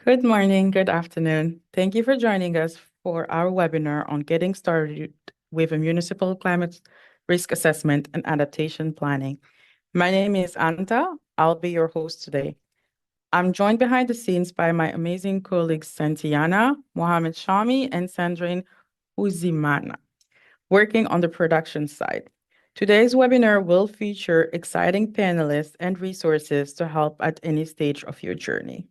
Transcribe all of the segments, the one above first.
Good morning, good afternoon. Thank you for joining us for our webinar on getting started with a municipal climate risk assessment and adaptation planning. My name is Anta. I'll be your host today. I'm joined behind the scenes by my amazing colleagues Santiana, Mohamed Shami, and Sandrine Uzimana, working on the production side. Today's webinar will feature exciting panelists and resources to help at any stage of your journey.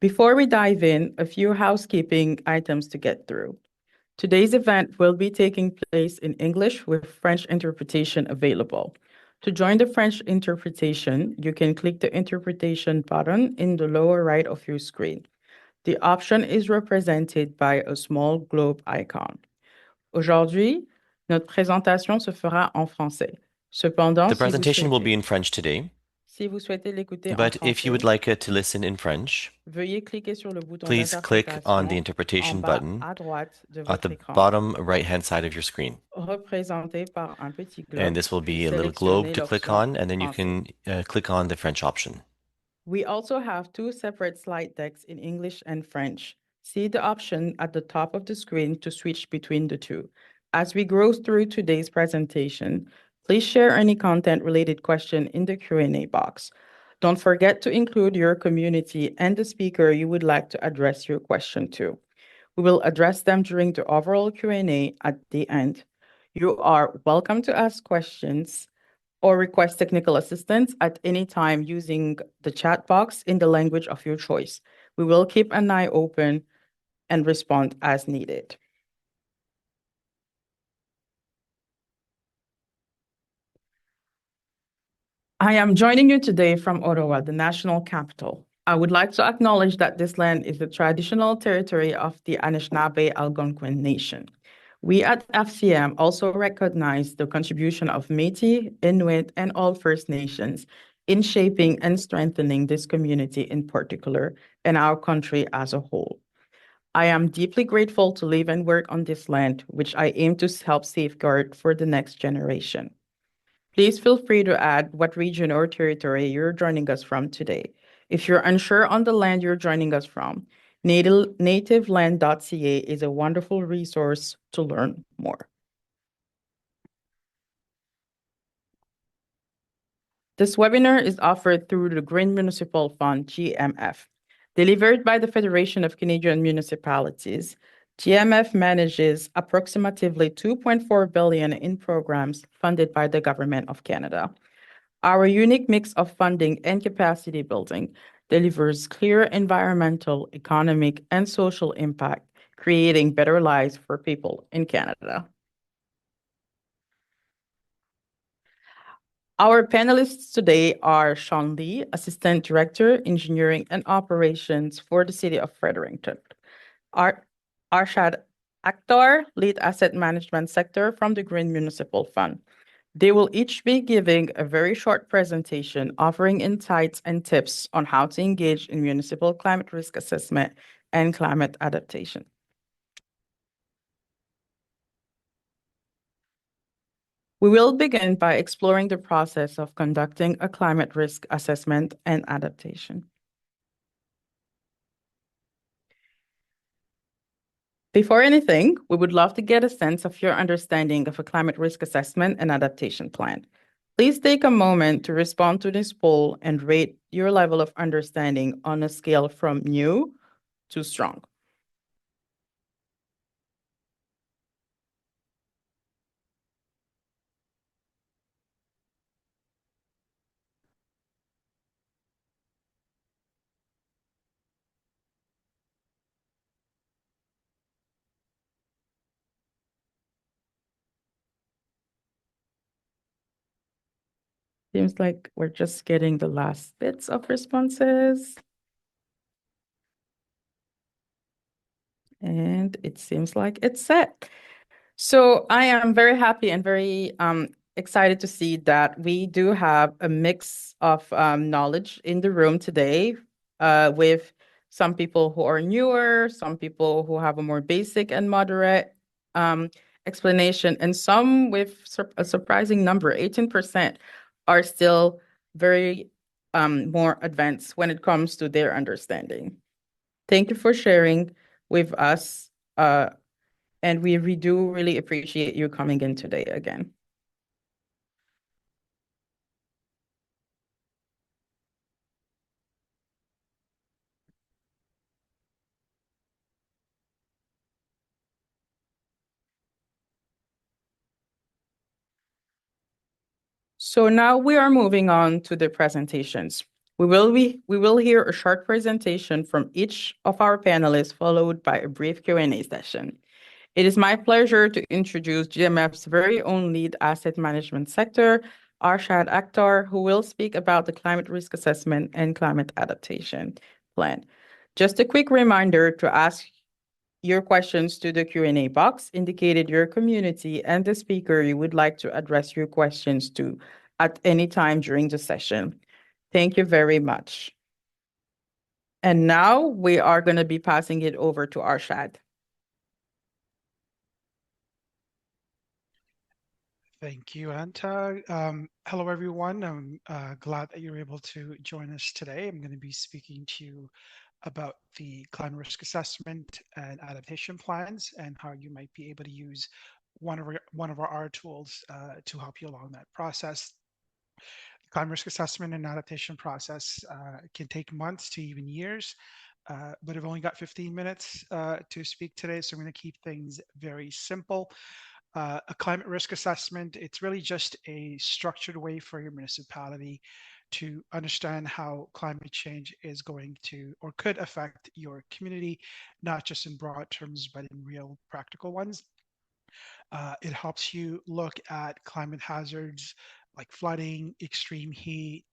Before we dive in, a few housekeeping items to get through. Today's event will be taking place in English with French interpretation available. To join the French interpretation, you can click the interpretation button in the lower right of your screen. The option is represented by a small globe icon. Aujourd'hui, notre présentation se fera en français. Cependant, The presentation will be in French today, si vous souhaitez l'écouter en but if you would français, like to listen in French, veuillez cliquer sur le bouton please click on the d'interprétation en interpretation bas button à droite de at votre the écran, bottom right-hand side of your screen. représenté par un petit And globe, this will puis be a little globe sélectionnez to click l'option on, and then you français. can click on the French option. We also have two separate slide decks in English and French. See the option at the top of the screen to switch between the two. As we go through today's presentation, please share any content-related question in the Q&A box. Don't forget to include your community and the speaker you would like to address your question to. We will address them during the overall Q&A at the end. You are welcome to ask questions or request technical assistance at any time using the chat box in the language of your choice. We will keep an eye open and respond as needed. I am joining you today from Ottawa, the national capital. I would like to acknowledge that this land is the traditional territory of the Anishinaabe Algonquin Nation. We at FCM also recognize the contribution of Métis, Inuit, and all First Nations in shaping and strengthening this community in particular and our country as a whole. I am deeply grateful to live and work on this land, which I aim to help safeguard for the next generation. Please feel free to add what region or territory you're joining us from today. If you're unsure on the land you're joining us from, nativeland.ca is a wonderful resource to learn more. This webinar is offered through the Green Municipal Fund, GMF. Delivered by the Federation of Canadian Municipalities, GMF manages approximately $2.4 billion in programs funded by the Government of Canada. Our unique mix of funding and capacity building delivers clear environmental, economic, and social impact, creating better lives for people in Canada. Our panelists today are Sean Lee, Assistant Director, Engineering and Operations for the City of Fredericton. Arshad Akhtar, Lead Asset Management Sector from the Green Municipal Fund. They will each be giving a very short presentation offering insights and tips on how to engage in municipal climate risk assessment and climate adaptation. We will begin by exploring the process of conducting a climate risk assessment and adaptation. Before anything, we would love to get a sense of your understanding of a climate risk assessment and adaptation plan. Please take a moment to respond to this poll and rate your level of understanding on a scale from new to strong. Seems like we're just getting the last bits of responses. And it seems like it's set. So I am very happy and very excited to see that we do have a mix of knowledge in the room today with some people who are newer, some people who have a more basic and moderate explanation, and some with a surprising number, 18% are still very more advanced when it comes to their understanding. Thank you for sharing with us, and we do really appreciate you coming in today again. So now we are moving on to the presentations. We will hear a short presentation from each of our panelists, followed by a brief Q&A session. It is my pleasure to introduce GMF's very own lead asset management sector, Arshad Akhtar, who will speak about the climate risk assessment and climate adaptation plan. Just a quick reminder to ask your questions to the Q&A box, indicated your community and the speaker you would like to address your questions to at any time during the session. Thank you very much. And now we are going to be passing it over to Arshad. Thank you, Anta. Hello, everyone. I'm glad that you're able to join us today. I'm going to be speaking to you about the climate risk assessment and adaptation plans and how you might be able to use one of our tools to help you along that process. The climate risk assessment and adaptation process can take months to even years, but I've only got 15 minutes to speak today, so I'm going to keep things very simple. A climate risk assessment, it's really just a structured way for your municipality to understand how climate change is going to or could affect your community, not just in broad terms, but in real practical ones. It helps you look at climate hazards like flooding, extreme heat,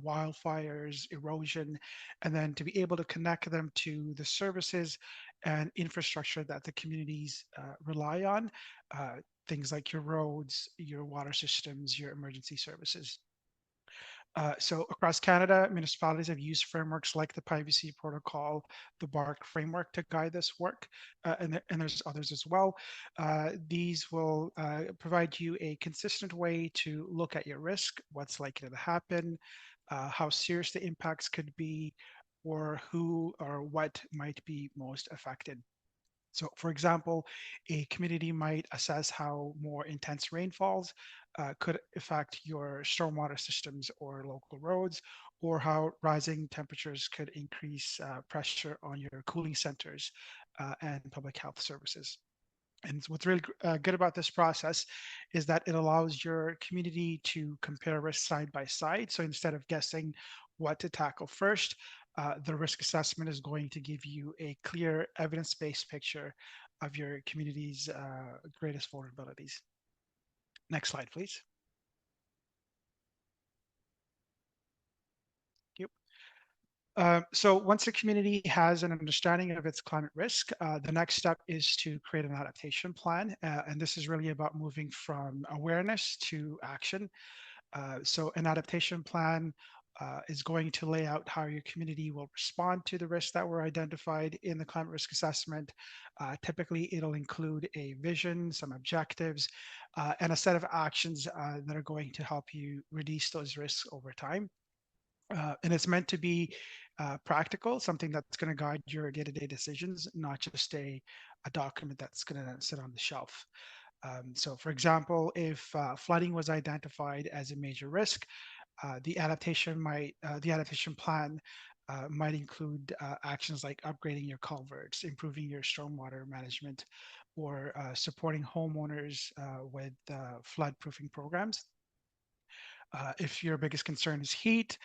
wildfires, erosion, and then to be able to connect them to the services and infrastructure that the communities rely on, things like your roads, your water systems, your emergency services. So across Canada, municipalities have used frameworks like the privacy protocol, the BARC framework to guide this work, and there's others as well. These will provide you a consistent way to look at your risk, what's likely to happen, how serious the impacts could be, or who or what might be most affected. So, for example, a community might assess how more intense rainfalls could affect your stormwater systems or local roads, or how rising temperatures could increase pressure on your cooling centers and public health services. And what's really good about this process is that it allows your community to compare risks side by side. So instead of guessing what to tackle first, the risk assessment is going to give you a clear evidence-based picture of your community's greatest vulnerabilities. Next slide, please. Thank you. So once the community has an understanding of its climate risk, the next step is to create an adaptation plan. And this is really about moving from awareness to action. So an adaptation plan is going to lay out how your community will respond to the risks that were identified in the climate risk assessment. Typically, it'll include a vision, some objectives, and a set of actions that are going to help you reduce those risks over time. And it's meant to be practical, something that's going to guide your day-to-day decisions, not just a document that's going to sit on the shelf. So for example, if flooding was identified as a major risk, the adaptation plan might include actions like upgrading your culverts, improving your stormwater management, or supporting homeowners with flood-proofing programs. If your biggest concern is heat,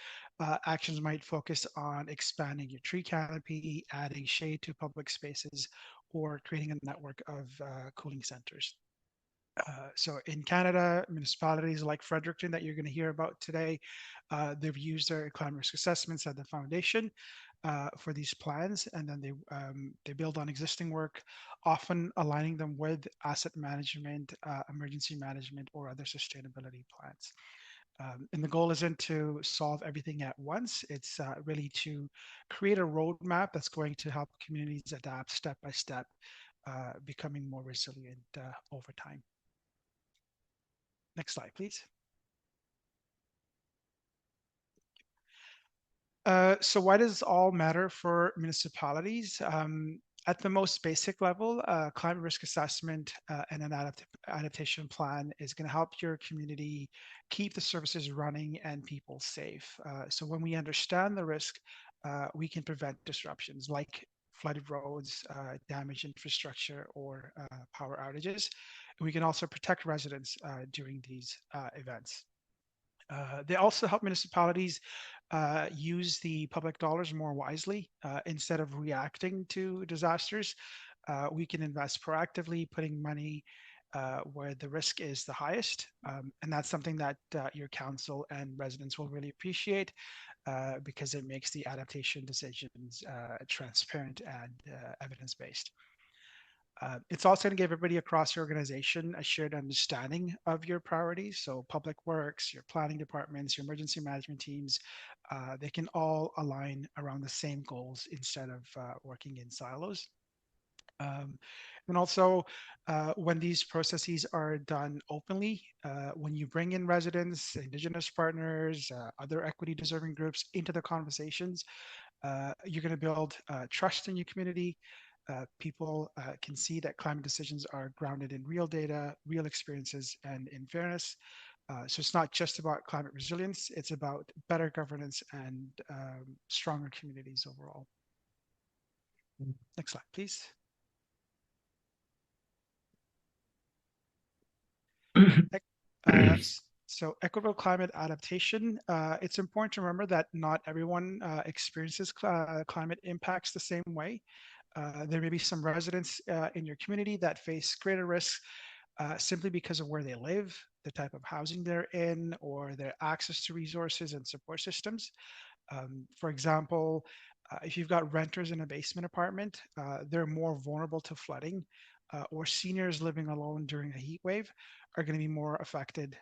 actions might focus on expanding your tree canopy, adding shade to public spaces, or creating a network of cooling centers. So in Canada, municipalities like Fredericton that you're going to hear about today, they've used their climate risk assessments as the foundation for these plans, and then they build on existing work, often aligning them with asset management, emergency management, or other sustainability plans. And the goal isn't to solve everything at once. It's really to create a roadmap that's going to help communities adapt step by step, becoming more resilient over time. Next slide, please. So why does all matter for municipalities? At the most basic level, climate risk assessment and an adaptation plan is going to help your community keep the services running and people safe. So when we understand the risk, we can prevent disruptions like flooded roads, damaged infrastructure, or power outages. We can also protect residents during these events. They also help municipalities use the public dollars more wisely. Instead of reacting to disasters, we can invest proactively, putting money where the risk is the highest. And that's something that your council and residents will really appreciate because it makes the adaptation decisions transparent and evidence-based. It's also going to give everybody across your organization a shared understanding of your priorities. So public works, your planning departments, your emergency management teams, they can all align around the same goals instead of working in silos. Um, and also, when these processes are done openly, when you bring in residents, Indigenous partners, other equity deserving groups into the conversations, you're going to build trust in your community. People can see that climate decisions are grounded in real data, real experiences, and in fairness. So it's not just about climate resilience, it's about better governance and stronger communities overall. Next slide, please. So equitable climate adaptation, it's important to remember that not everyone experiences climate impacts the same way. There may be some residents in your community that face greater risks simply because of where they live, the type of housing they're in, or their access to resources and support systems. For example, if you've got renters in a basement apartment, they're more vulnerable to flooding, or seniors living alone during a heat wave are going to be more affected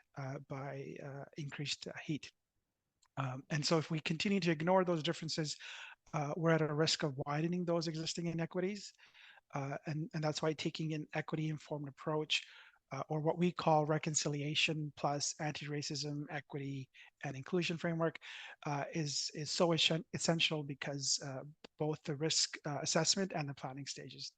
by increased heat. And so if we continue to ignore those differences, we're at a risk of widening those existing inequities. And that's why taking an equity informed approach, or what we call reconciliation plus anti-racism, equity, and inclusion framework is so essential because both the risk assessment and the planning stages.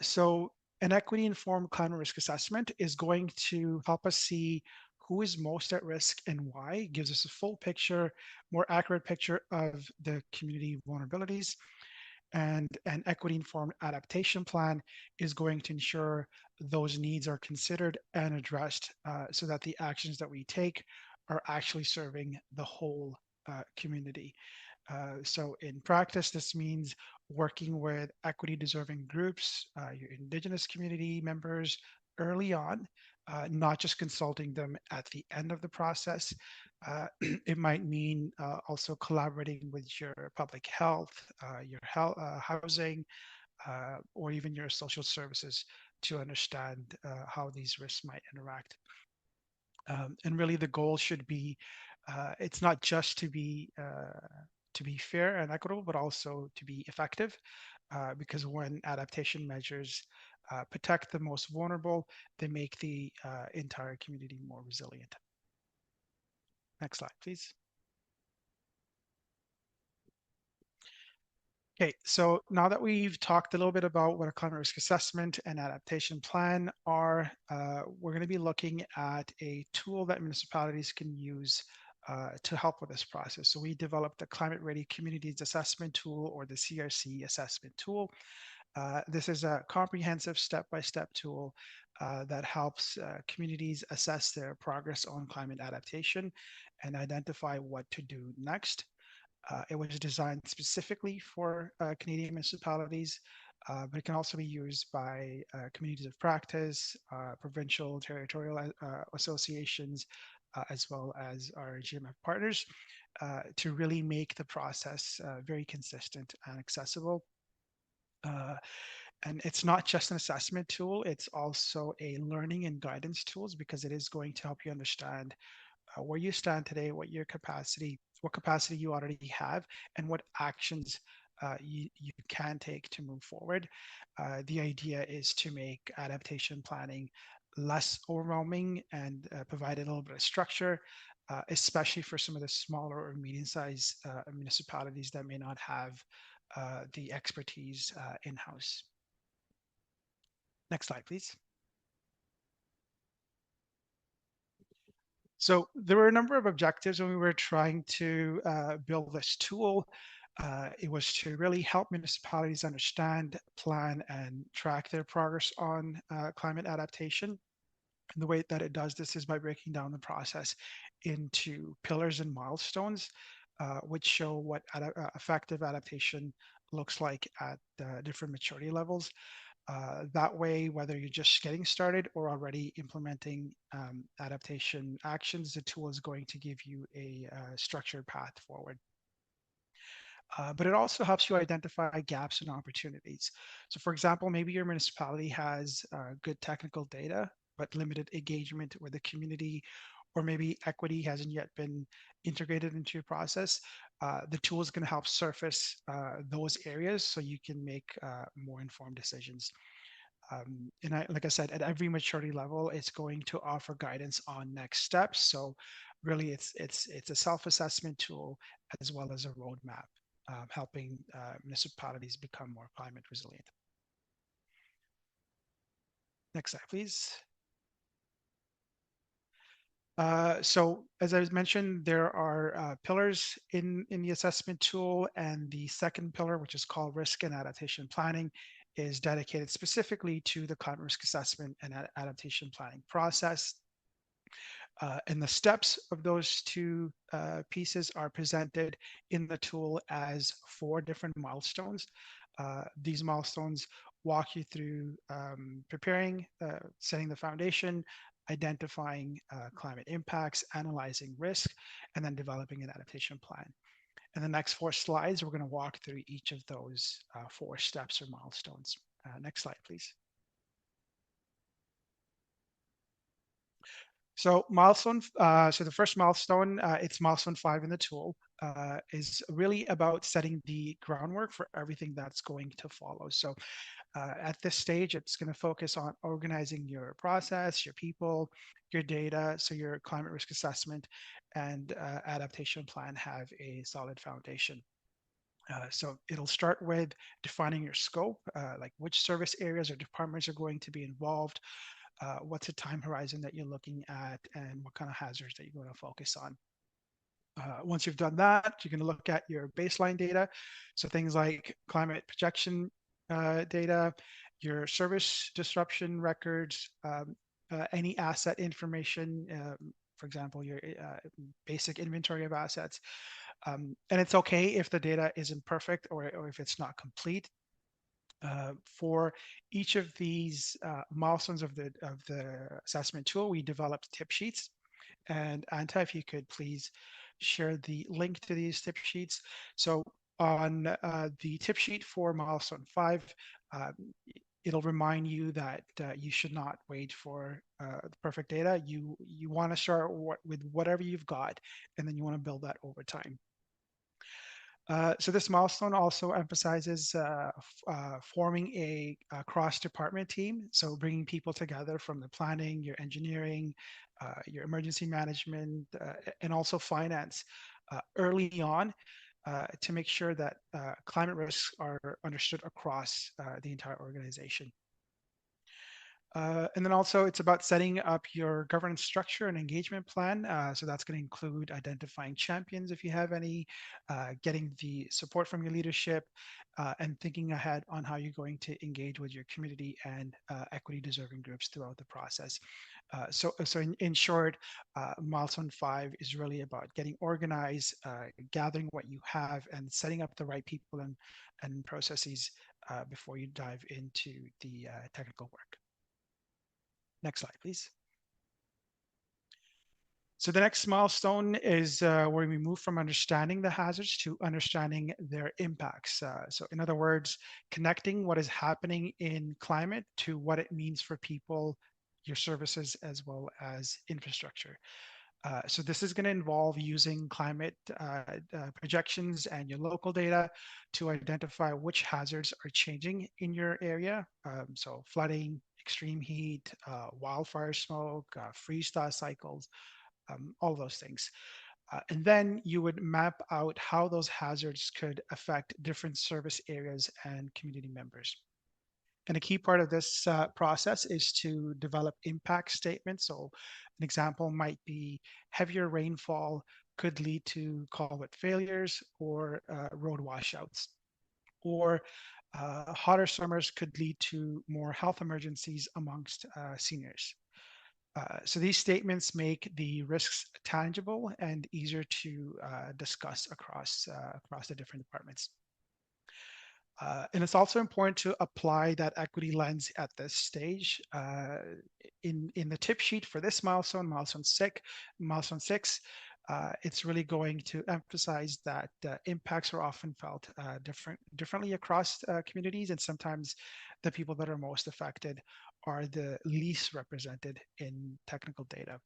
So an equity informed climate risk assessment is going to help us see who is most at risk and why. It gives us a full picture, more accurate picture of the community vulnerabilities. And an equity informed adaptation plan is going to ensure those needs are considered and addressed so that the actions that we take are actually serving the whole community. So in practice, this means working with equity deserving groups, your Indigenous community members early on, not just consulting them at the end of the process. It might mean also collaborating with your public health, your health, housing, or even your social services to understand how these risks might interact. And really the goal should be, it's not just to be fair and equitable, but also to be effective. Because when adaptation measures protect the most vulnerable, they make the entire community more resilient. Next slide, please. Okay, so now that we've talked a little bit about what a climate risk assessment and adaptation plan are, we're going to be looking at a tool that municipalities can use to help with this process. So we developed the Climate Ready Communities Assessment Tool, or the CRC assessment tool. This is a comprehensive step-by-step tool that helps communities assess their progress on climate adaptation and identify what to do next. It was designed specifically for Canadian municipalities, but it can also be used by communities of practice, provincial, territorial associations, as well as our GMF partners, to really make the process very consistent and accessible. And it's not just an assessment tool, it's also a learning and guidance tools, because it is going to help you understand where you stand today, what capacity you already have, and what actions you can take to move forward. The idea is to make adaptation planning less overwhelming and provide a little bit of structure especially for some of the smaller or medium-sized municipalities that may not have the expertise in-house. Next slide, please. So there were a number of objectives when we were trying to build this tool. It was to really help municipalities understand, plan, and track their progress on climate adaptation. And the way that it does this is by breaking down the process into pillars and milestones, which show what effective adaptation looks like at different maturity levels. That way, whether you're just getting started or already implementing adaptation actions, the tool is going to give you a structured path forward. But it also helps you identify gaps and opportunities. So for example, maybe your municipality has good technical data, but limited engagement with the community, or maybe equity hasn't yet been integrated into your process. The tool is going to help surface those areas so you can make more informed decisions. Like I said, at every maturity level, it's going to offer guidance on next steps. So really, it's a self-assessment tool as well as a roadmap, helping municipalities become more climate resilient. Next slide, please. So as I mentioned, there are pillars in the assessment tool, and the second pillar, which is called risk and adaptation planning, is dedicated specifically to the climate risk assessment and adaptation planning process. And the steps of those two pieces are presented in the tool as 4 different milestones. These milestones walk you through preparing, setting the foundation, identifying climate impacts, analyzing risk, and then developing an adaptation plan. In the next 4 slides, we're going to walk through each of those 4 steps or milestones. Next slide, please. So so the first milestone, it's milestone 5 in the tool, is really about setting the groundwork for everything that's going to follow. So at this stage, it's going to focus on organizing your process, your people, your data, so your climate risk assessment and adaptation plan have a solid foundation. So it'll start with defining your scope, like which service areas or departments are going to be involved, what's the time horizon that you're looking at, and what kind of hazards that you're going to focus on. Once you've done that, you're going to look at your baseline data. So things like climate projection data, your service disruption records, any asset information, for example, your basic inventory of assets. And it's okay if the data isn't perfect or if it's not complete. For each of these milestones of the assessment tool, we developed tip sheets. And Anta, if you could please share the link to these tip sheets. So on the tip sheet for milestone 5, it'll remind you that you should not wait for the perfect data. You want to start with whatever you've got, and then you want to build that over time. So this milestone also emphasizes forming a cross-department team. So bringing people together from the planning, your engineering, your emergency management, and also finance early on to make sure that climate risks are understood across the entire organization. And then also it's about setting up your governance structure and engagement plan. So that's going to include identifying champions if you have any, getting the support from your leadership, and thinking ahead on how you're going to engage with your community and equity deserving groups throughout the process. So in short, milestone 5 is really about getting organized, gathering what you have, and setting up the right people and processes before you dive into the technical work. Next slide, please. So the next milestone is where we move from understanding the hazards to understanding their impacts. So in other words, connecting what is happening in climate to what it means for people, your services, as well as infrastructure. So this is going to involve using climate projections and your local data to identify which hazards are changing in your area. So flooding, extreme heat, wildfire smoke, freeze-thaw cycles, all of those things. And then you would map out how those hazards could affect different service areas and community members. And a key part of this process is to develop impact statements. So an example might be heavier rainfall could lead to culvert failures or road washouts, or hotter summers could lead to more health emergencies amongst seniors. So these statements make the risks tangible and easier to discuss across the different departments. And it's also important to apply that equity lens at this stage. In the tip sheet for this milestone, milestone six, it's really going to emphasize that impacts are often felt differently across communities, and sometimes the people that are most affected are the least represented in technical data.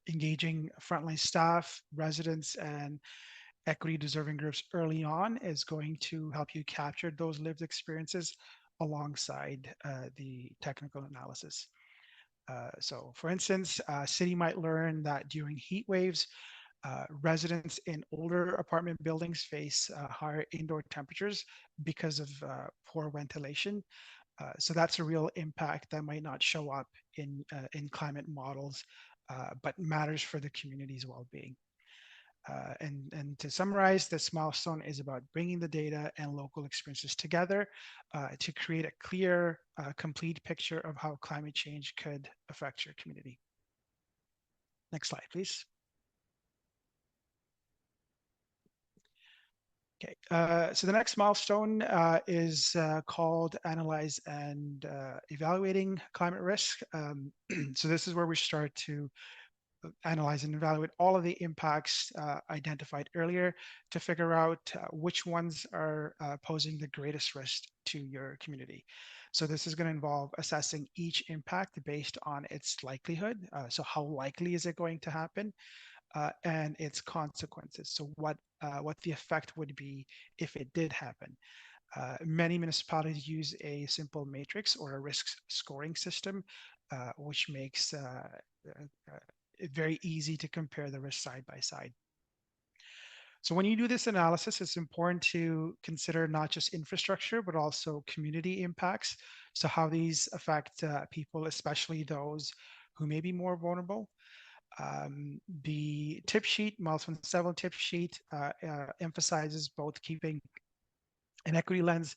Engaging frontline staff, residents, and equity deserving groups early on is going to help you capture those lived experiences alongside the technical analysis. So for instance, city might learn that during heat waves, residents in older apartment buildings face higher indoor temperatures because of poor ventilation. So that's a real impact that might not show up in climate models, but matters for the community's well-being. And to summarize, this milestone is about bringing the data and local experiences together to create a clear, complete picture of how climate change could affect your community. Next slide, please. Okay, so the next milestone is called Analyze and Evaluating Climate Risk. So this is where we start to analyze and evaluate all of the impacts identified earlier to figure out which ones are posing the greatest risk to your community. So this is going to involve assessing each impact based on its likelihood. So how likely is it going to happen? And its consequences. So what the effect would be if it did happen. Many municipalities use a simple matrix or a risk scoring system, which makes it very easy to compare the risk side by side. So when you do this analysis, it's important to consider not just infrastructure, but also community impacts. So how these affect people, especially those who may be more vulnerable. The tip sheet, milestone 7 tip sheet, emphasizes both keeping an equity lens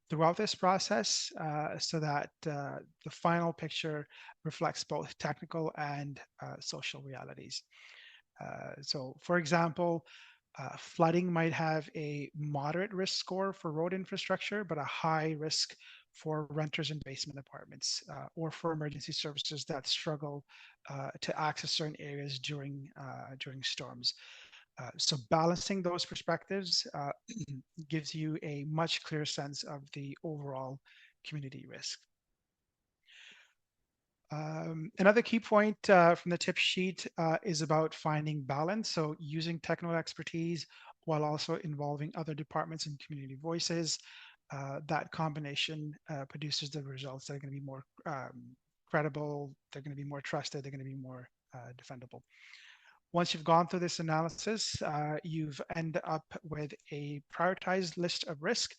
throughout this process so that the final picture reflects both technical and social realities. So for example, flooding might have a moderate risk score for road infrastructure, but a high risk for renters in basement apartments or for emergency services that struggle to access certain areas during storms. So balancing those perspectives gives you a much clearer sense of the overall community risk. Another key point from the tip sheet is about finding balance. So using technical expertise while also involving other departments and community voices. That combination produces the results that are going to be more credible, they're going to be more trusted, they're going to be more defendable. Once you've gone through this analysis, you've ended up with a prioritized list of risk,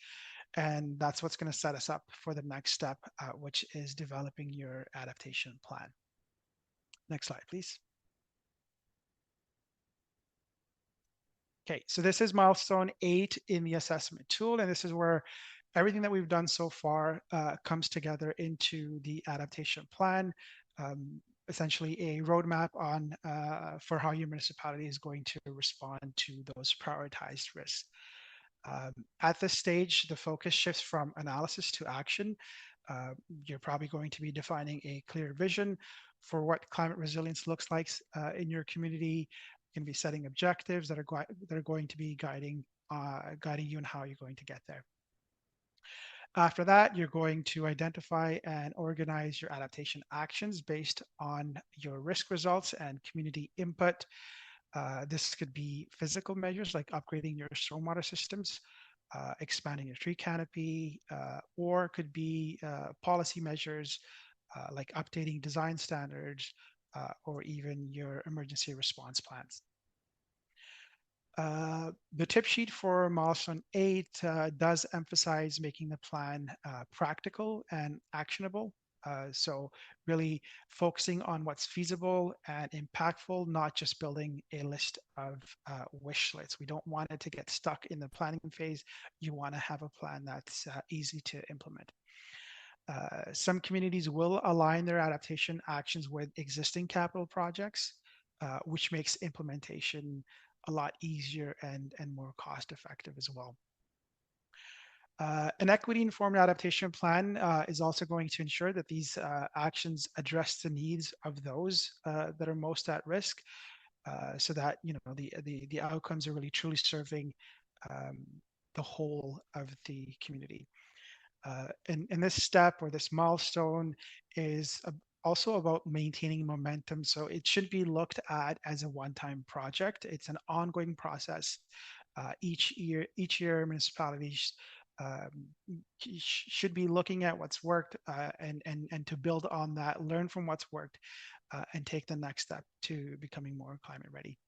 and that's what's going to set us up for the next step, which is developing your adaptation plan. Next slide, please. Okay, so this is milestone 8 in the assessment tool, and this is where everything that we've done so far comes together into the adaptation plan. Essentially a roadmap on for how your municipality is going to respond to those prioritized risks. At this stage, the focus shifts from analysis to action. You're probably going to be defining a clear vision for what climate resilience looks like in your community. You're going to be setting objectives that are going to be guiding you and how you're going to get there. After that, you're going to identify and organize your adaptation actions based on your risk results and community input. This could be physical measures like upgrading your stormwater systems, expanding your tree canopy, or could be policy measures like updating design standards, or even your emergency response plans. The tip sheet for milestone 8 does emphasize making the plan practical and actionable. So really focusing on what's feasible and impactful, not just building a list of wish lists. We don't want it to get stuck in the planning phase. You want to have a plan that's easy to implement. Some communities will align their adaptation actions with existing capital projects, which makes implementation a lot easier and more cost effective as well. An equity-informed adaptation plan is also going to ensure that these actions address the needs of those that are most at risk, so that the outcomes are really truly serving the whole of the community. And this step or this milestone is also about maintaining momentum. So it should be looked at as a one-time project. It's an ongoing process. Each year, municipalities should be looking at what's worked and to build on that, learn from what's worked, and take the next step to becoming more climate ready.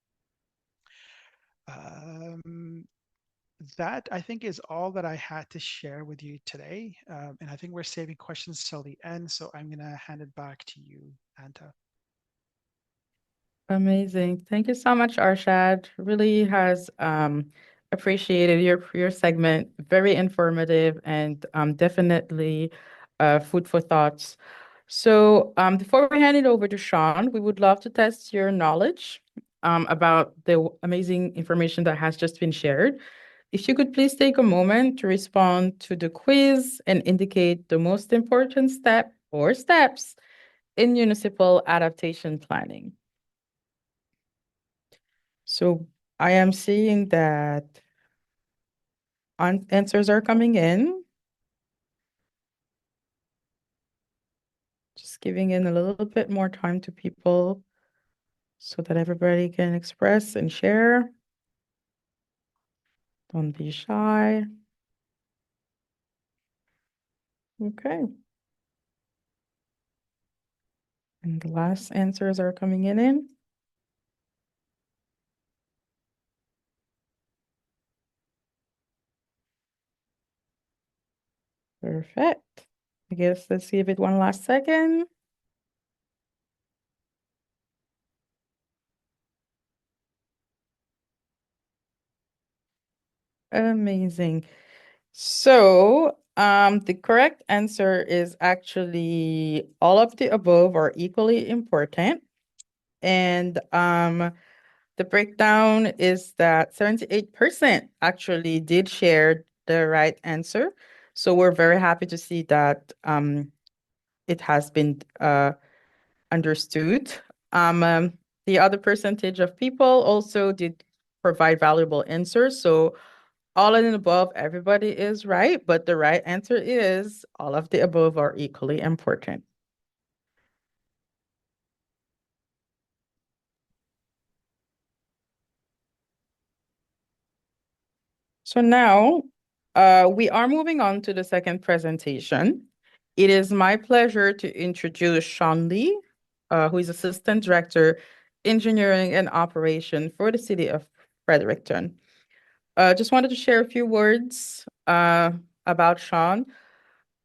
That I think is all that I had to share with you today. And I think we're saving questions till the end. So I'm going to hand it back to you, Anta. Amazing. Thank you so much, Arshad. Really has appreciated your segment. Very informative and definitely food for thoughts. So before we hand it over to Sean, we would love to test your knowledge about the amazing information that has just been shared. If you could please take a moment to respond to the quiz and indicate the most important step or steps in municipal adaptation planning. So I am seeing that answers are coming in. Just giving in a little bit more time to people so that everybody can express and share. Don't be shy. Okay. And the last answers are coming in. Perfect. I guess let's give it one last second. Amazing. So, the correct answer is actually all of the above are equally important. And the breakdown is that 78% actually did share the right answer. So we're very happy to see that it has been understood. The other percentage of people also did provide valuable answers. So all in the above, everybody is right, but the right answer is all of the above are equally important. So now we are moving on to the second presentation. It is my pleasure to introduce Sean Lee, who is Assistant Director, Engineering and Operation for the City of Fredericton. Just wanted to share a few words about Sean.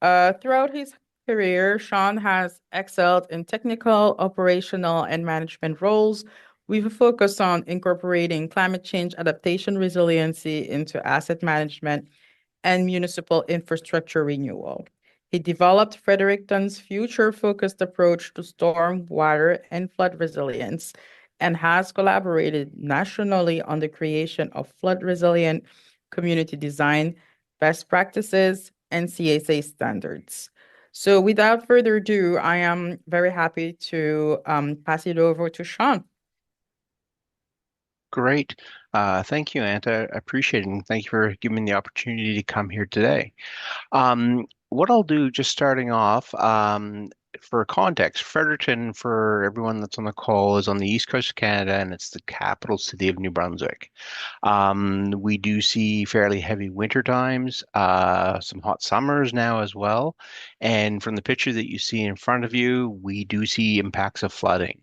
Throughout his career, Sean has excelled in technical, operational, and management roles with a focus on incorporating climate change adaptation resiliency into asset management and municipal infrastructure renewal. He developed Fredericton's future-focused approach to storm, water, and flood resilience and has collaborated nationally on the creation of flood-resilient community design, best practices, and CSA standards. So without further ado, I am very happy to pass it over to Sean. Great. Thank you, Anta. I appreciate it. And thank you for giving me the opportunity to come here today. What I'll do, just starting off, for context, Fredericton, for everyone that's on the call, is on the east coast of Canada, and it's the capital city of New Brunswick. We do see fairly heavy winter times, some hot summers now as well. And from the picture that you see in front of you, we do see impacts of flooding.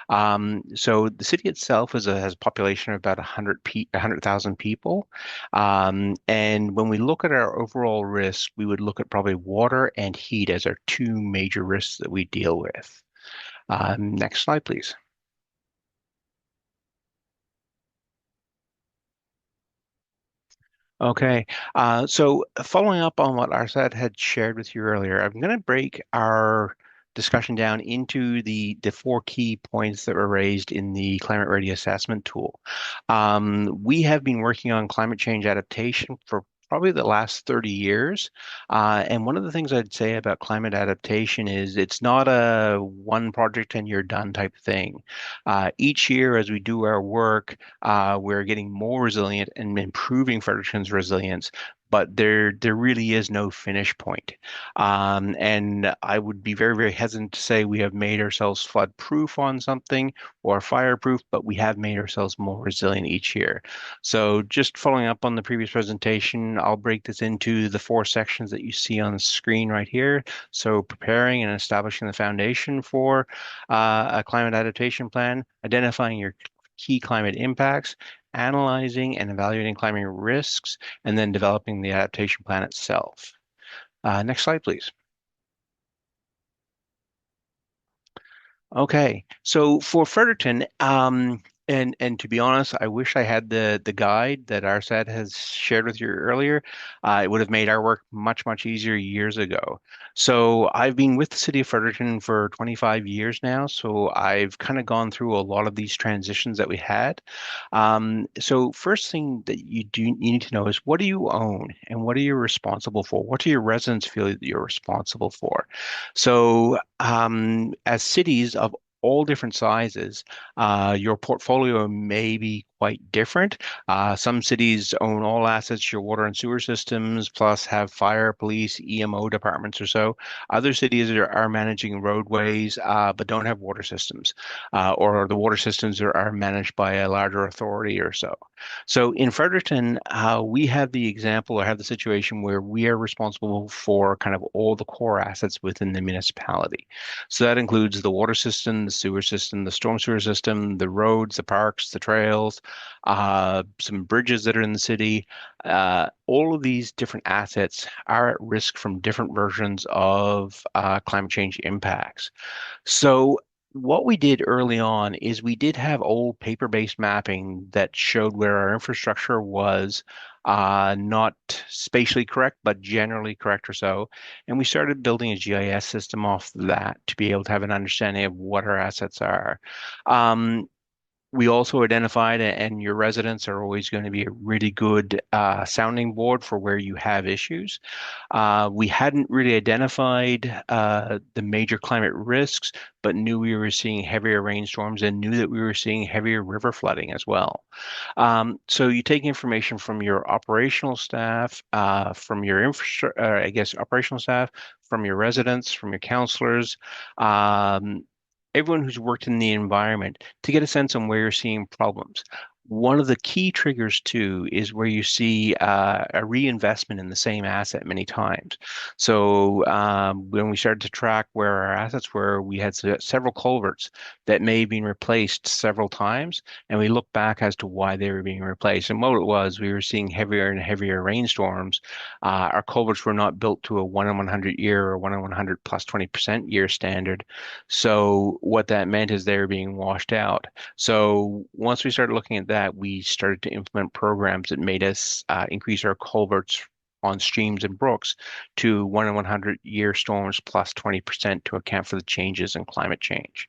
So the city itself has a population of about 100,000 people. And when we look at our overall risk, we would look at probably water and heat as our two major risks that we deal with. Next slide, please. Okay, so following up on what Arsad had shared with you earlier, I'm going to break our discussion down into the four key points that were raised in the climate ready assessment tool. We have been working on climate change adaptation for probably the last 30 years. And one of the things I'd say about climate adaptation is it's not a one project and you're done type thing. Each year as we do our work, we're getting more resilient and improving Fredericton's resilience, but there really is no finish point. And I would be very, very hesitant to say we have made ourselves flood proof on something or fireproof, but we have made ourselves more resilient each year. So just following up on the previous presentation, I'll break this into the four sections that you see on the screen right here. So preparing and establishing the foundation for a climate adaptation plan, identifying your key climate impacts, analyzing and evaluating climate risks, and then developing the adaptation plan itself. Next slide, please. Okay, so for Fredericton, and to be honest, I wish I had the guide that Arsad has shared with you earlier. It would have made our work much easier years ago. So I've been with the City of Fredericton for 25 years now, so I've kind of gone through a lot of these transitions that we had. So first thing that you need to know is what do you own and what are you responsible for? What do your residents feel that you're responsible for? So as cities of all different sizes, your portfolio may be quite different. Some cities own all assets, your water and sewer systems, plus have fire, police, EMO departments or so. Other cities are managing roadways, but don't have water systems, or the water systems are managed by a larger authority or so. So in Fredericton, we have the example or have the situation where we are responsible for kind of all the core assets within the municipality. So that includes the water system, the sewer system, the storm sewer system, the roads, the parks, the trails, some bridges that are in the city. All of these different assets are at risk from different versions of climate change impacts. So what we did early on is we did have old paper-based mapping that showed where our infrastructure was not spatially correct, but generally correct or so. And we started building a GIS system off that to be able to have an understanding of what our assets are. We also identified, and your residents are always going to be a really good sounding board for where you have issues. We hadn't really identified the major climate risks, but knew we were seeing heavier rainstorms and knew that we were seeing heavier river flooding as well. So you take information from your operational staff, from your operational staff, from your residents, from your counselors, everyone who's worked in the environment to get a sense on where you're seeing problems. One of the key triggers too is where you see a reinvestment in the same asset many times. So when we started to track where our assets were, we had several culverts that may have been replaced several times, and we looked back as to why they were being replaced. And what it was, we were seeing heavier and heavier rainstorms. Our culverts were not built to a 1 in 100 year or 1 in 100 plus 20% year standard. So what that meant is they were being washed out. So once we started looking at that, we started to implement programs that made us increase our culverts on streams and brooks to 1 in 100 year storms plus 20% to account for the changes in climate change.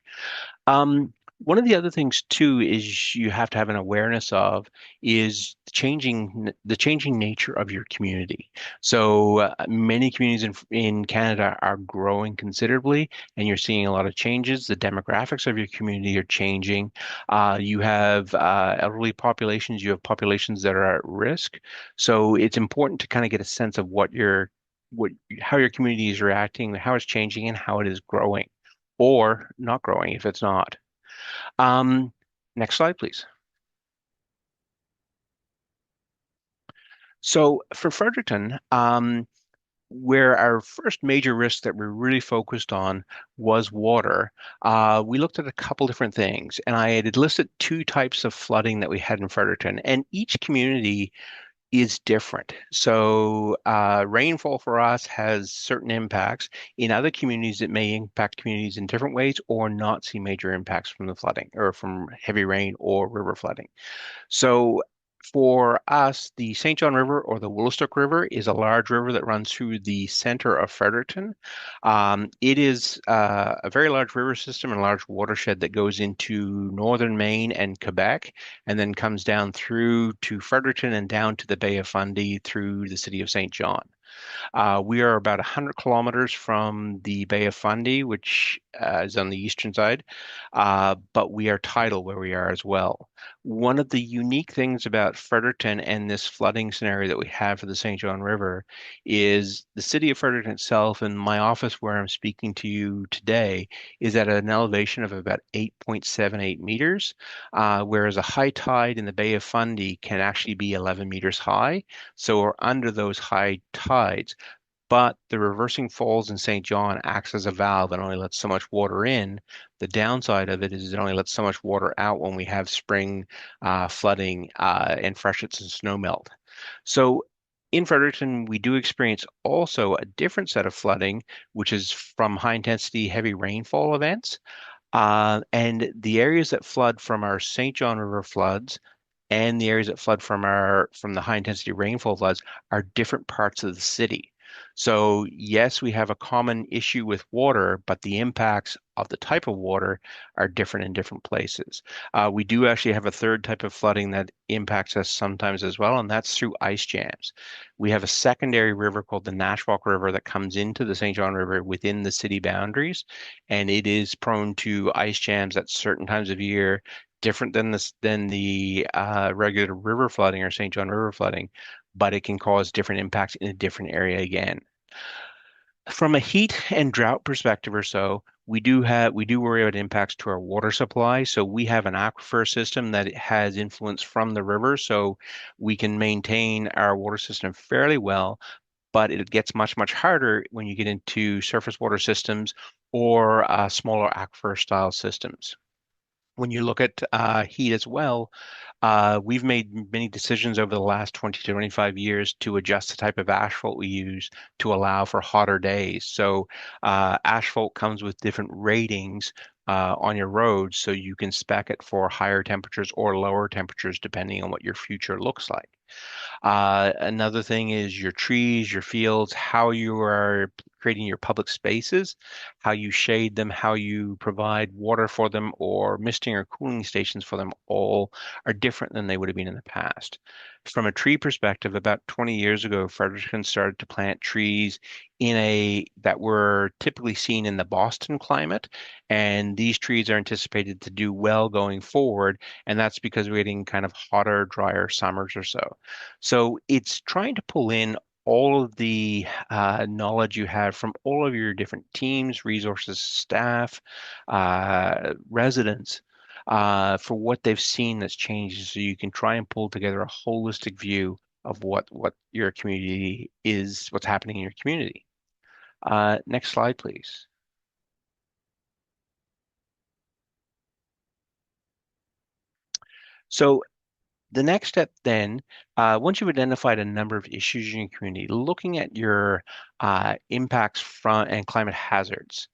One of the other things too is you have to have an awareness of is the changing nature of your community. So many communities in Canada are growing considerably, and you're seeing a lot of changes. The demographics of your community are changing. You have elderly populations. You have populations that are at risk. So it's important to kind of get a sense of how your community is reacting, how it's changing, and how it is growing, or not growing if it's not. Next slide, please. So for Fredericton, where our first major risk that we really focused on was water, we looked at a couple different things, and I had listed two types of flooding that we had in Fredericton, and each community is different. So rainfall for us has certain impacts. In other communities, it may impact communities in different ways or not see major impacts from the flooding or from heavy rain or river flooding. So for us, the St. John River or the Woolastook River is a large river that runs through the center of Fredericton. It is a very large river system and a large watershed that goes into northern Maine and Quebec, and then comes down through to Fredericton and down to the Bay of Fundy through the city of St. John. We are about 100 kilometers from the Bay of Fundy, which is on the eastern side, but we are tidal where we are as well. One of the unique things about Fredericton and this flooding scenario that we have for the St. John River is the city of Fredericton itself, and my office where I'm speaking to you today is at an elevation of about 8.78 meters, whereas a high tide in the Bay of Fundy can actually be 11 meters high. So we're under those high tides, but the reversing falls in St. John acts as a valve and only lets so much water in. The downside of it is it only lets so much water out when we have spring flooding and freshets and snowmelt. So in Fredericton, we do experience also a different set of flooding, which is from high intensity heavy rainfall events. And the areas that flood from our St. John River floods and the areas that flood from the high intensity rainfall floods are different parts of the city. So yes, we have a common issue with water, but the impacts of the type of water are different in different places. We do actually have a third type of flooding that impacts us sometimes as well, and that's through ice jams. We have a secondary river called the Nashwauk River that comes into the St. John River within the city boundaries, and it is prone to ice jams at certain times of year, different than the regular river flooding or St. John River flooding, but it can cause different impacts in a different area again. From a heat and drought perspective or so, we do worry about impacts to our water supply. So we have an aquifer system that has influence from the river, so we can maintain our water system fairly well, but it gets much, much harder when you get into surface water systems or smaller aquifer style systems. When you look at heat as well, we've made many decisions over the last 20 to 25 years to adjust the type of asphalt we use to allow for hotter days. So asphalt comes with different ratings on your roads, so you can spec it for higher temperatures or lower temperatures depending on what your future looks like. Another thing is your trees, your fields, how you are creating your public spaces, how you shade them, how you provide water for them, or misting or cooling stations for them, all are different than they would have been in the past. From a tree perspective, about 20 years ago, Fredericton started to plant trees that were typically seen in the Boston climate, and these trees are anticipated to do well going forward, and that's because we're getting kind of hotter, drier summers or so. So it's trying to pull in all of the knowledge you have from all of your different teams, resources, staff, residents, for what they've seen that's changed, so you can try and pull together a holistic view of what your community is, what's happening in your community. Next slide, please. So the next step then, once you've identified a number of issues in your community, looking at your impacts from and climate hazards.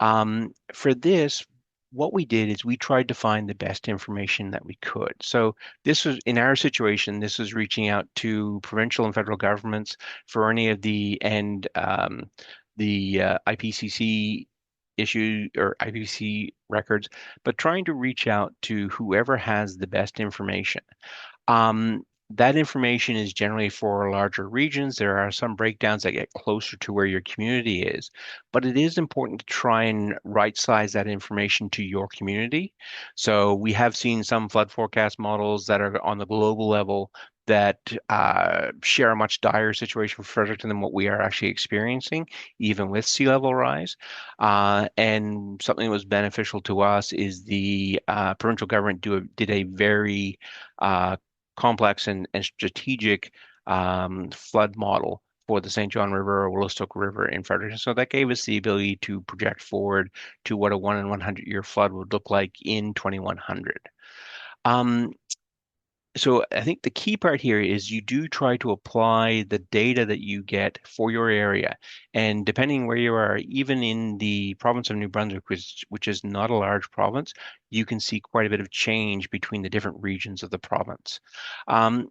For this, what we did is we tried to find the best information that we could. So this was, in our situation, this was reaching out to provincial and federal governments for any of the IPCC issue or IPCC records, but trying to reach out to whoever has the best information. That information is generally for larger regions. There are some breakdowns that get closer to where your community is, but it is important to try and right size that information to your community. So we have seen some flood forecast models that are on the global level that share a much dire situation for Fredericton than what we are actually experiencing, even with sea level rise. And something that was beneficial to us is the provincial government did a very complex and strategic flood model for the St. John River or Willistoke River in Fredericton. So that gave us the ability to project forward to what a 1 in 100-year flood would look like in 2100. So I think the key part here is you do try to apply the data that you get for your area. And depending where you are, even in the province of New Brunswick, which is not a large province, you can see quite a bit of change between the different regions of the province. And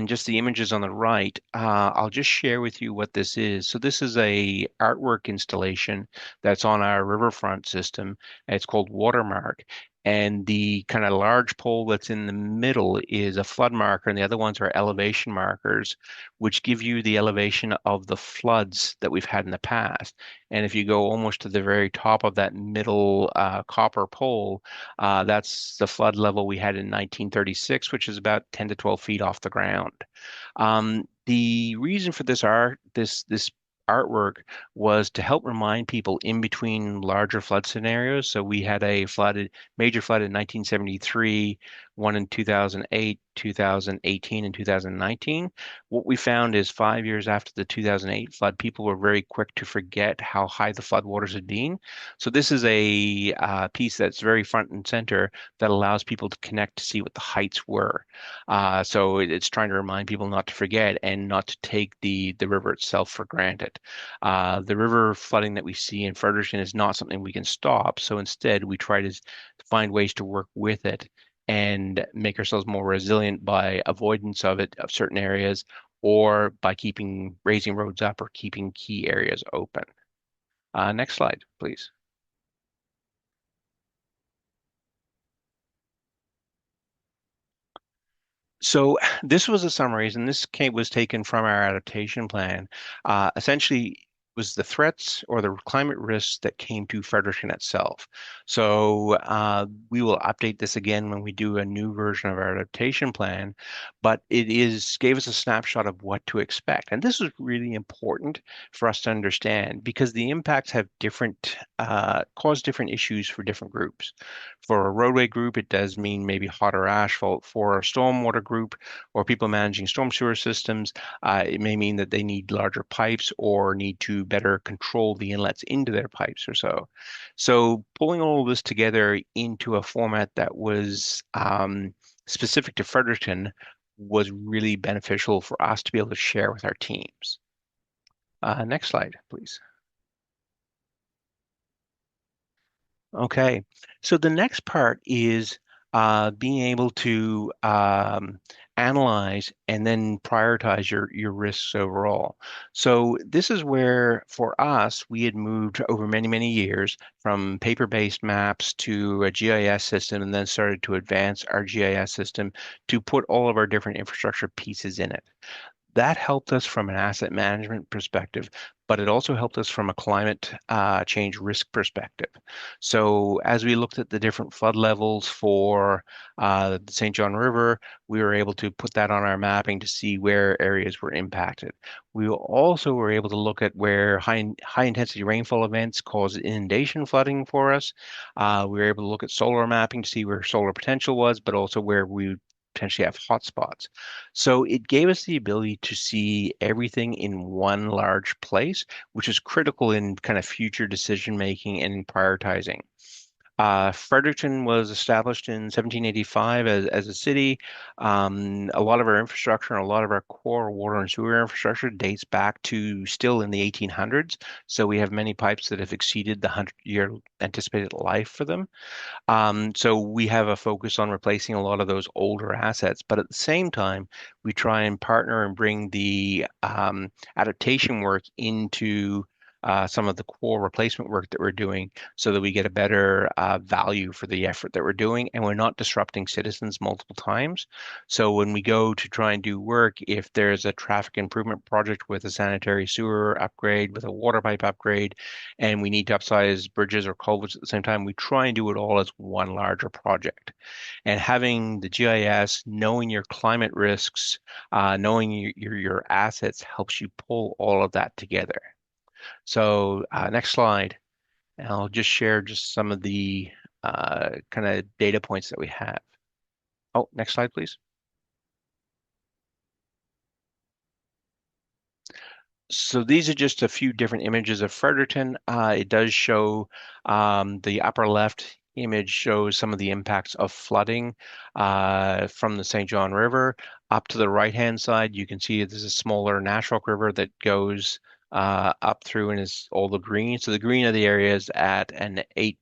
just the images on the right, I'll just share with you what this is. So this is a artwork installation that's on our riverfront system. It's called Watermark. And the kind of large pole that's in the middle is a flood marker, and the other ones are elevation markers, which give you the elevation of the floods that we've had in the past. And if you go almost to the very top of that middle copper pole, that's the flood level we had in 1936, which is about 10 to 12 feet off the ground. The reason for this artwork was to help remind people in between larger flood scenarios. So we had a major flood in 1973, one in 2008, 2018, and 2019. What we found is 5 years after the 2008 flood, people were very quick to forget how high the floodwaters had been. So this is a piece that's very front and center that allows people to connect to see what the heights were. So it's trying to remind people not to forget and not to take the river itself for granted. The river flooding that we see in Fredericton is not something we can stop. So instead, we try to find ways to work with it and make ourselves more resilient by avoidance of certain areas, or by raising roads up or keeping key areas open. Next slide, please. So this was a summary, and this was taken from our adaptation plan. Essentially, was the threats or the climate risks that came to Fredericton itself. So we will update this again when we do a new version of our adaptation plan, but gave us a snapshot of what to expect. And this is really important for us to understand because the impacts have cause different issues for different groups. For a roadway group, it does mean maybe hotter asphalt. For a stormwater group or people managing storm sewer systems, it may mean that they need larger pipes or need to better control the inlets into their pipes or so. So pulling all of this together into a format that was specific to Fredericton was really beneficial for us to be able to share with our teams. Next slide, please. Okay, so the next part is being able to analyze and then prioritize your risks overall. So this is where, for us, we had moved over many, many years from paper-based maps to a GIS system, and then started to advance our GIS system to put all of our different infrastructure pieces in it. That helped us from an asset management perspective, but it also helped us from a climate change risk perspective. So as we looked at the different flood levels for the St. John River, we were able to put that on our mapping to see where areas were impacted. We also were able to look at where high intensity rainfall events cause inundation flooding for us. We were able to look at solar mapping to see where solar potential was, but also where we potentially have hotspots. So it gave us the ability to see everything in one large place, which is critical in kind of future decision making and in prioritizing. Fredericton was established in 1785 as a city. A lot of our infrastructure and a lot of our core water and sewer infrastructure dates back to still in the 1800s. So we have many pipes that have exceeded the 100-year anticipated life for them. So we have a focus on replacing a lot of those older assets, but at the same time, we try and partner and bring the adaptation work into some of the core replacement work that we're doing so that we get a better value for the effort that we're doing, and we're not disrupting citizens multiple times. So when we go to try and do work, if there's a traffic improvement project with a sanitary sewer upgrade, with a water pipe upgrade, and we need to upsize bridges or culverts at the same time, we try and do it all as one larger project. And having the GIS, knowing your climate risks, knowing your assets helps you pull all of that together. So next slide, and I'll just share some of the kind of data points that we have. Oh, next slide, please. So these are just a few different images of Fredericton. It does show the upper left image shows some of the impacts of flooding from the St. John River. Up to the right-hand side, you can see there's a smaller Nashwauk River that goes up through and is all the green. So the green are the areas at an 8,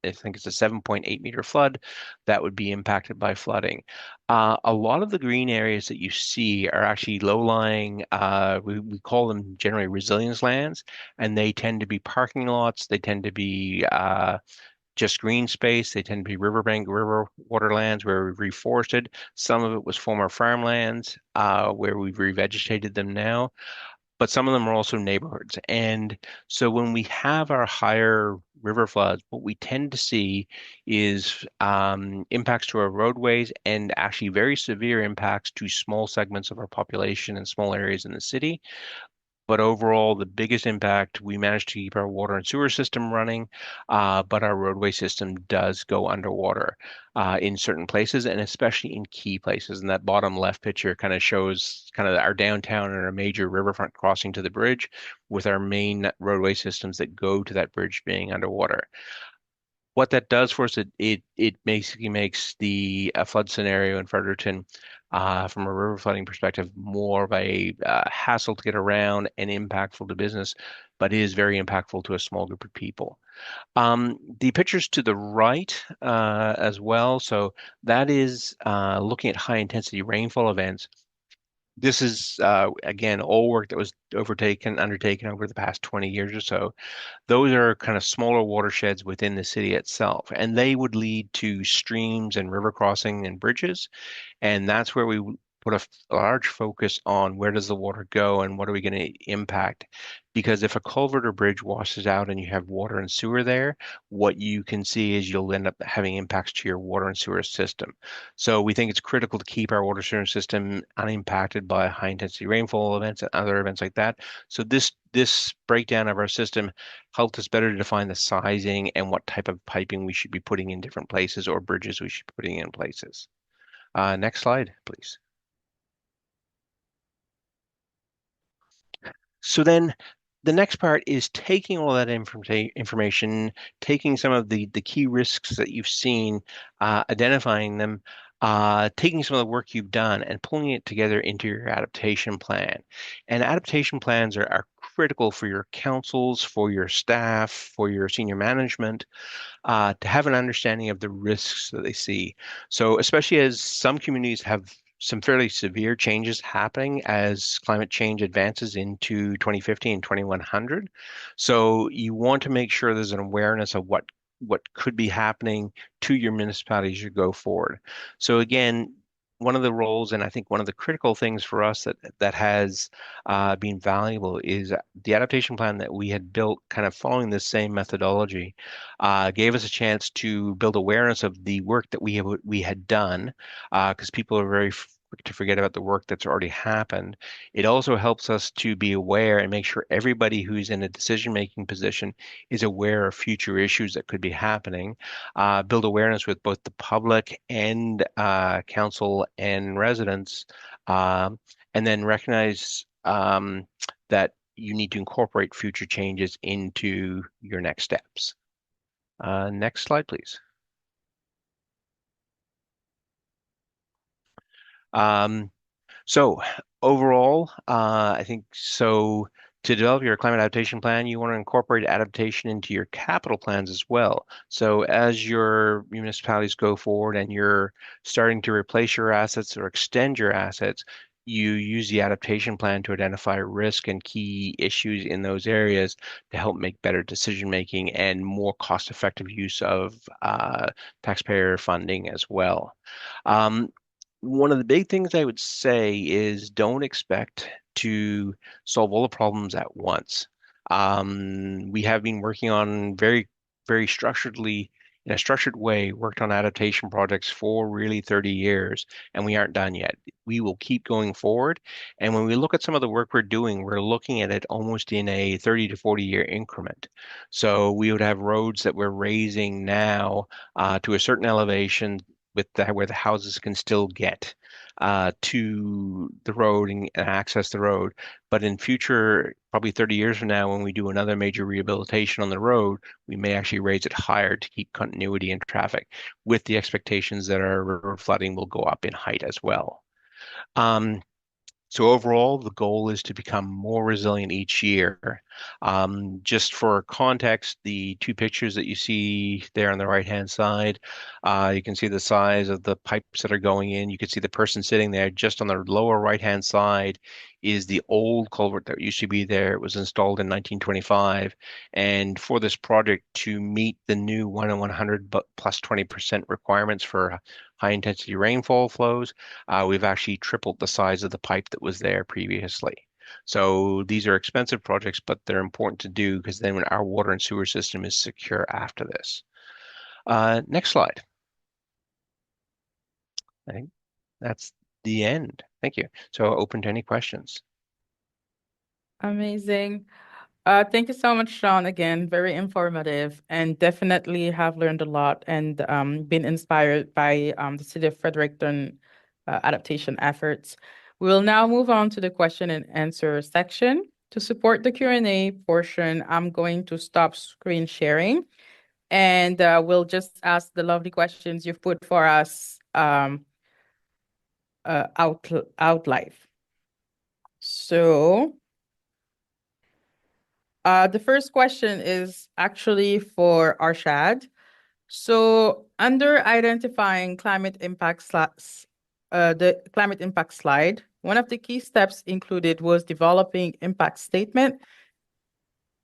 I think it's a 7.8 meter flood that would be impacted by flooding. A lot of the green areas that you see are actually low-lying, we call them generally resilience lands, and they tend to be parking lots. They tend to be just green space. They tend to be riverbank, river waterlands where we've reforested. Some of it was former farmlands where we've revegetated them now, but some of them are also neighborhoods. And so when we have our higher river floods, what we tend to see is impacts to our roadways and actually very severe impacts to small segments of our population and small areas in the city. But overall, the biggest impact, we managed to keep our water and sewer system running, but our roadway system does go underwater in certain places, and especially in key places. And that bottom left picture kind of shows kind of our downtown and our major riverfront crossing to the bridge, with our main roadway systems that go to that bridge being underwater. What that does for us, it basically makes the flood scenario in Fredericton, from a river flooding perspective, more of a hassle to get around and impactful to business, but is very impactful to a small group of people. The pictures to the right as well. So that is looking at high intensity rainfall events. This is again all work that was undertaken over the past 20 years or so. Those are kind of smaller watersheds within the city itself, and they would lead to streams and river crossing and bridges. And that's where we put a large focus on where does the water go and what are we going to impact. Because if a culvert or bridge washes out and you have water and sewer there, what you can see is you'll end up having impacts to your water and sewer system. So we think it's critical to keep our water sewer system unimpacted by high intensity rainfall events and other events like that. So this breakdown of our system helped us better define the sizing and what type of piping we should be putting in different places or bridges we should be putting in places. Next slide, please. So then the next part is taking all that information, taking some of the key risks that you've seen, identifying them, taking some of the work you've done and pulling it together into your adaptation plan. And adaptation plans are critical for your councils, for your staff, for your senior management, to have an understanding of the risks that they see. So especially as some communities have some fairly severe changes happening as climate change advances into 2050 and 2100. So you want to make sure there's an awareness of what could be happening to your municipality as you go forward. So again, one of the roles, and I think one of the critical things for us that has been valuable, is the adaptation plan that we had built, kind of following this same methodology, gave us a chance to build awareness of the work that we had done, because people are very quick to forget about the work that's already happened. It also helps us to be aware and make sure everybody who's in a decision-making position is aware of future issues that could be happening, build awareness with both the public and council and residents, and then recognize that you need to incorporate future changes into your next steps. Next slide, please. So overall, I think so. To develop your climate adaptation plan, you want to incorporate adaptation into your capital plans as well. So as your municipalities go forward and you're starting to replace your assets or extend your assets, you use the adaptation plan to identify risk and key issues in those areas to help make better decision making and more cost-effective use of taxpayer funding as well. One of the big things I would say is don't expect to solve all the problems at once. We have been working on very structuredly, in a structured way, worked on adaptation projects for really 30 years, and we aren't done yet. We will keep going forward. And when we look at some of the work we're doing, we're looking at it almost in a 30 to 40 year increment. So we would have roads that we're raising now to a certain elevation where the houses can still get to the road and access the road. But in future, probably 30 years from now, when we do another major rehabilitation on the road, we may actually raise it higher to keep continuity in traffic, with the expectations that our river flooding will go up in height as well. So overall, the goal is to become more resilient each year. Just for context, the two pictures that you see there on the right-hand side, you can see the size of the pipes that are going in. You can see the person sitting there. Just on the lower right-hand side is the old culvert that used to be there. It was installed in 1925. And for this project to meet the new 1 in 100 but plus 20% requirements for high intensity rainfall flows, we've actually tripled the size of the pipe that was there previously. So these are expensive projects, but they're important to do because then when our water and sewer system is secure after this. Next slide. I think that's the end. Thank you. So open to any questions. Amazing. Thank you so much, Sean. Again, very informative, and definitely have learned a lot and been inspired by the City of Fredericton adaptation efforts. We'll now move on to the question and answer section. To support the Q&A portion, I'm going to stop screen sharing, and we'll just ask the lovely questions you've put for us out live. So the first question is actually for Arshad. So under identifying climate impact the climate impact slide, one of the key steps included was developing impact statement.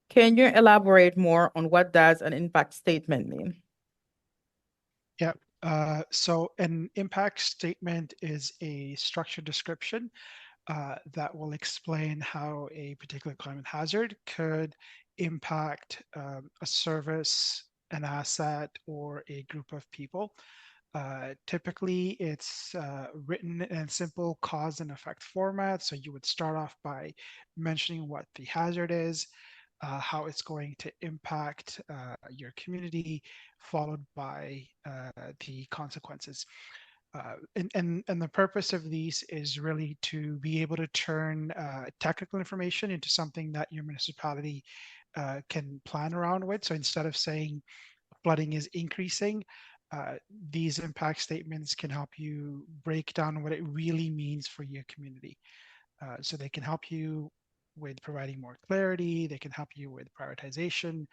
Can you elaborate more on what does an impact statement mean? Yeah. So an impact statement is a structured description that will explain how a particular climate hazard could impact a service, an asset, or a group of people. Typically, it's written in simple cause and effect format. So you would start off by mentioning what the hazard is, how it's going to impact your community, followed by the consequences. And the purpose of these is really to be able to turn technical information into something that your municipality can plan around with. So instead of saying flooding is increasing, these impact statements can help you break down what it really means for your community. So they can help you with providing more clarity, they can help you with prioritization,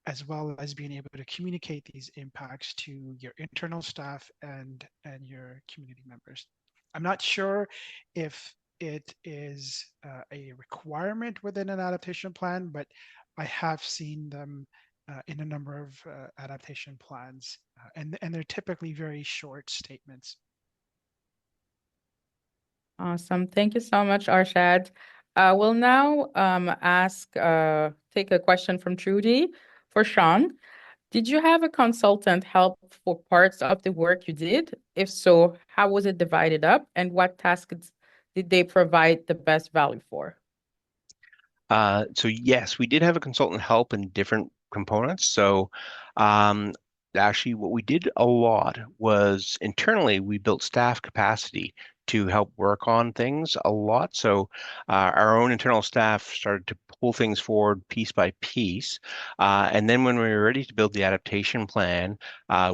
as well as being able to communicate these impacts to your internal staff and your community members. I'm not sure if it is a requirement within an adaptation plan, but I have seen them in a number of adaptation plans, and they're typically very short statements. Awesome. Thank you so much, Arshad. We'll now take a question from Trudy for Sean. Did you have a consultant help for parts of the work you did? If so, how was it divided up, and what tasks did they provide the best value for? So yes, we did have a consultant help in different components. So um, actually what we did a lot was internally we built staff capacity to help work on things a lot. So our own internal staff started to pull things forward piece by piece. And then when we were ready to build the adaptation plan,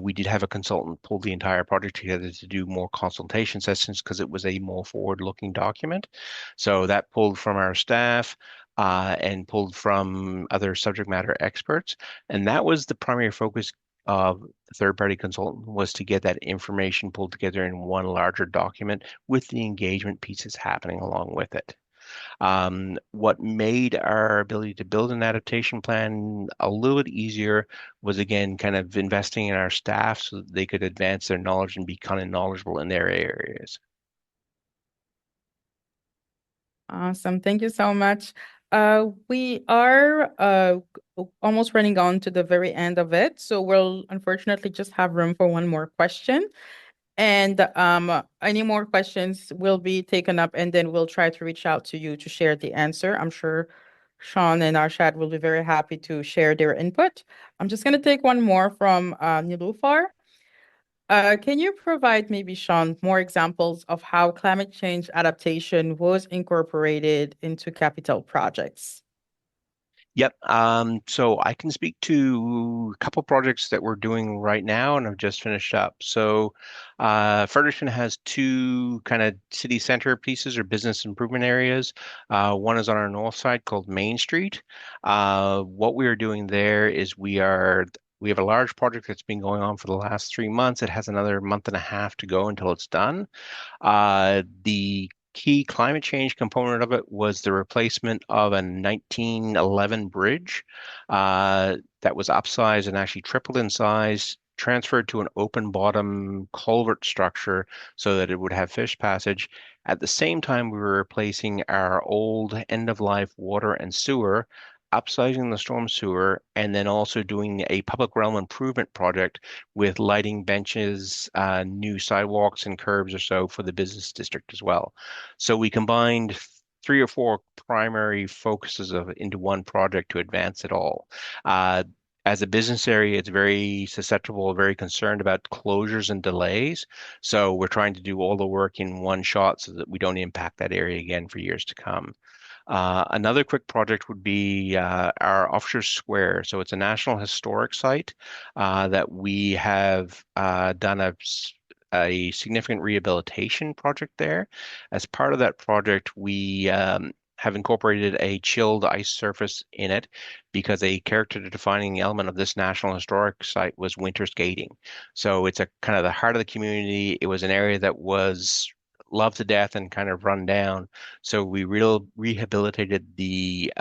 we did have a consultant pull the entire project together to do more consultation sessions because it was a more forward-looking document. So that pulled from our staff and pulled from other subject matter experts. And that was the primary focus of the third-party consultant, was to get that information pulled together in one larger document with the engagement pieces happening along with it. What made our ability to build an adaptation plan a little bit easier was, again, kind of investing in our staff so that they could advance their knowledge and be kind of knowledgeable in their areas. Awesome. Thank you so much. We are almost running on to the very end of it, so we'll unfortunately just have room for one more question. And any more questions will be taken up, and then we'll try to reach out to you to share the answer. I'm sure Sean and Arshad will be very happy to share their input. I'm just going to take one more from Nilufar. Can you provide maybe, Sean, more examples of how climate change adaptation was incorporated into capital projects? Yep. So I can speak to a couple projects that we're doing right now and have just finished up. So Fredericton has two kind of city center pieces or business improvement areas. One is on our north side called Main Street. What we are doing there is we have a large project that's been going on for the last 3 months. It has another month and a half to go until it's done. The key climate change component of it was the replacement of a 1911 bridge that was upsized and actually tripled in size, transferred to an open bottom culvert structure so that it would have fish passage. At the same time, we were replacing our old end of life water and sewer, upsizing the storm sewer, and then also doing a public realm improvement project with lighting benches, new sidewalks and curbs or so for the business district as well. So we combined three or four primary focuses into one project to advance it all. As a business area, it's very susceptible, very concerned about closures and delays. So we're trying to do all the work in one shot so that we don't impact that area again for years to come. Another quick project would be our Officer Square. So it's a National Historic Site that we have done a significant rehabilitation project there. As part of that project, we have incorporated a chilled ice surface in it because a character defining element of this National Historic Site was winter skating. So it's a kind of the heart of the community. It was an area that was loved to death and kind of run down. So we rehabilitated the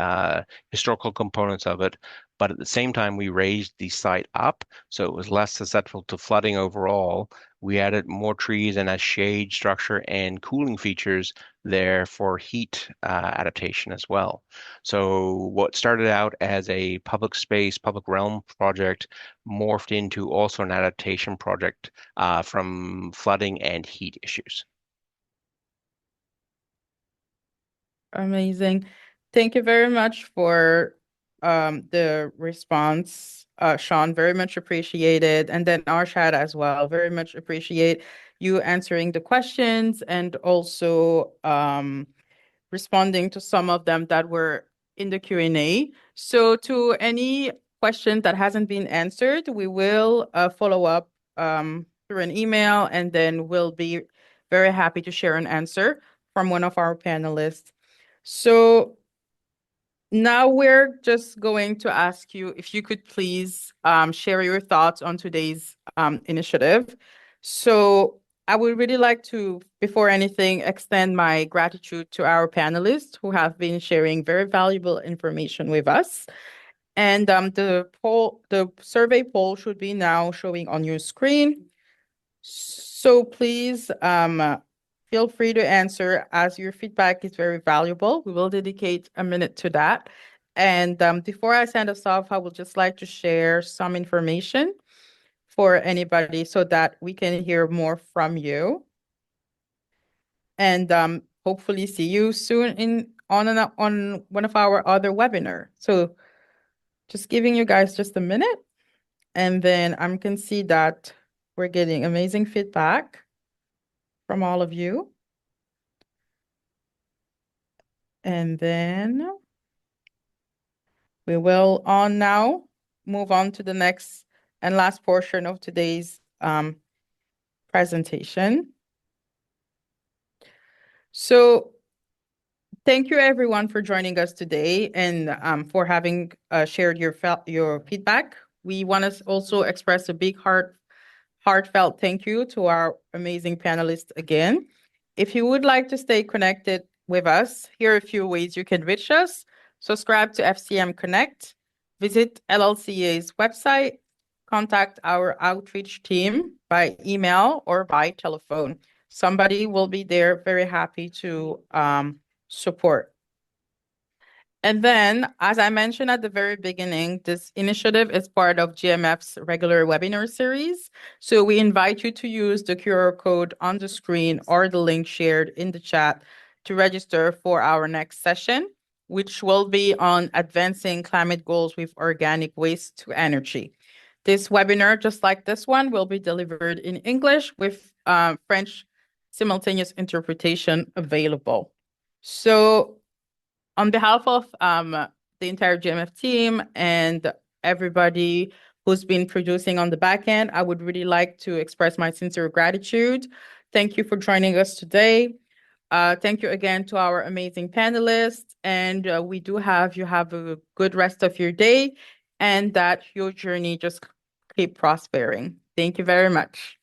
historical components of it, but at the same time we raised the site up so it was less susceptible to flooding overall. We added more trees and a shade structure and cooling features there for heat adaptation as well. So what started out as a public space, public realm project morphed into also an adaptation project from flooding and heat issues. Amazing. Thank you very much for the response, Sean. Very much appreciated. And then Arshad as well. Very much appreciate you answering the questions and also responding to some of them that were in the Q&A. So to any question that hasn't been answered, we will follow up through an email, and then we'll be very happy to share an answer from one of our panelists. So now we're just going to ask you if you could please share your thoughts on today's initiative. So I would really like to, before anything, extend my gratitude to our panelists who have been sharing very valuable information with us. And the survey poll should be now showing on your screen. So please feel free to answer, as your feedback is very valuable. We will dedicate a minute to that. And before I send us off, I would just like to share some information for anybody so that we can hear more from you. And hopefully see you soon on one of our other webinar. So just giving you guys just a minute, and then I can see that we're getting amazing feedback from all of you. And then we will move on to the next and last portion of today's presentation. So thank you everyone for joining us today and for having shared your feedback. We want to also express a big heartfelt thank you to our amazing panelists again. If you would like to stay connected with us, here are a few ways you can reach us. Subscribe to FCM Connect, visit LLCA's website, contact our outreach team by email or by telephone. Somebody will be there very happy to support. And then, as I mentioned at the very beginning, this initiative is part of GMF's regular webinar series. So we invite you to use the QR code on the screen or the link shared in the chat to register for our next session, which will be on advancing climate goals with organic waste to energy. This webinar, just like this one, will be delivered in English with French simultaneous interpretation available. So on behalf of the entire GMF team and everybody who's been producing on the back end, I would really like to express my sincere gratitude. Thank you for joining us today. Thank you again to our amazing panelists, and we do have you have a good rest of your day, and that your journey just keep prospering. Thank you very much.